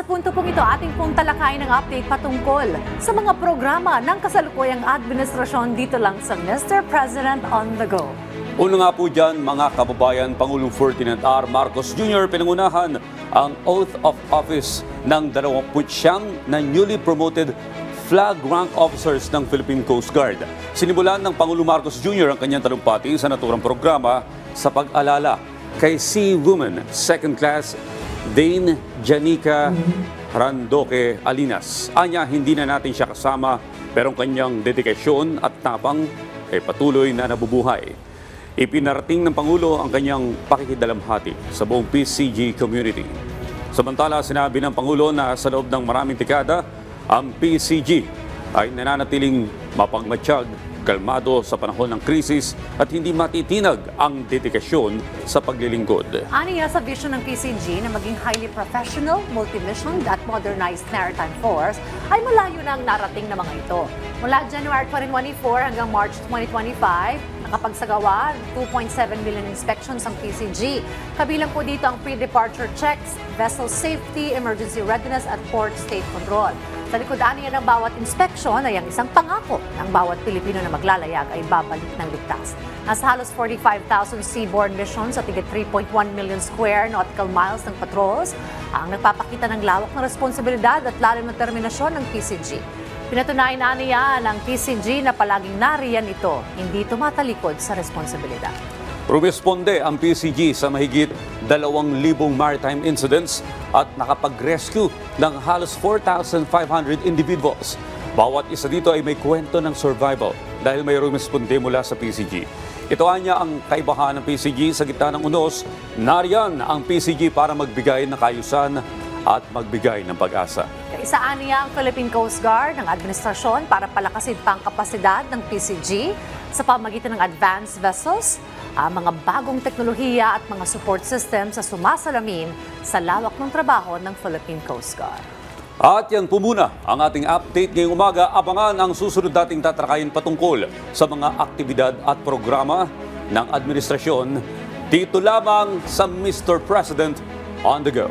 punto pong ito, ating pong talakayin ng update patungkol sa mga programa ng kasalukuyang administrasyon dito lang sa Mr. President on the Go. Una nga po dyan, mga kababayan, Pangulong Ferdinand R. Marcos Jr. pinangunahan ang oath of office ng 29 na newly promoted flag rank officers ng Philippine Coast Guard. Sinimulan ng Pangulong Marcos Jr. ang kanyang talumpati sa naturang programa sa pag-alala kay Sea Woman, Second Class Dane Janica Randoque Alinas. Anya, hindi na natin siya kasama pero ang kanyang dedikasyon at tapang ay patuloy na nabubuhay. Ipinarating ng Pangulo ang kanyang pakikidalamhati sa buong PCG community. Samantala, sinabi ng Pangulo na sa loob ng maraming dekada, ang PCG ay nananatiling mapagmatsyag, kalmado sa panahon ng krisis at hindi matitinag ang dedikasyon sa paglilingkod. Aniya sa vision ng PCG na maging highly professional, multi-mission at modernized maritime force ay malayo na ang narating na mga ito. Mula January 2024 hanggang March 2025, nakapagsagawa 2.7 million inspections ang PCG. Kabilang po dito ang pre-departure checks, vessel safety, emergency readiness at port state control. Sa likod aniya ng bawat inspeksyon ay ang isang pangako ng bawat Pilipino na maglalayag ay babalik ng ligtas. Nasa halos 45,000 seaborne missions at higit 3.1 million square nautical miles ng patrols ang nagpapakita ng lawak ng responsibilidad at lalim ng determinasyon ng PCG. Pinatunayan na niya ng PCG na palaging nariyan ito, hindi tumatalikod sa responsibilidad. Rumisponde ang PCG sa mahigit 2,000 maritime incidents at nakapag-rescue ng halos 4,500 individuals. Bawat isa dito ay may kwento ng survival dahil may rumisponde mula sa PCG. Ito anya ang kaibahan ng PCG sa gitna ng unos. Nariyan ang PCG para magbigay ng kaayusan at magbigay ng pag-asa. Kaisaan niya ang Philippine Coast Guard ng administrasyon para palakasin pa ang kapasidad ng PCG sa pamagitan ng advanced vessels, mga bagong teknolohiya at mga support systems sa sumasalamin sa lawak ng trabaho ng Philippine Coast Guard. At yan po muna ang ating update ngayong umaga. Abangan ang susunod nating tatalakayin patungkol sa mga aktibidad at programa ng administrasyon dito lamang sa Mr. President on the Go.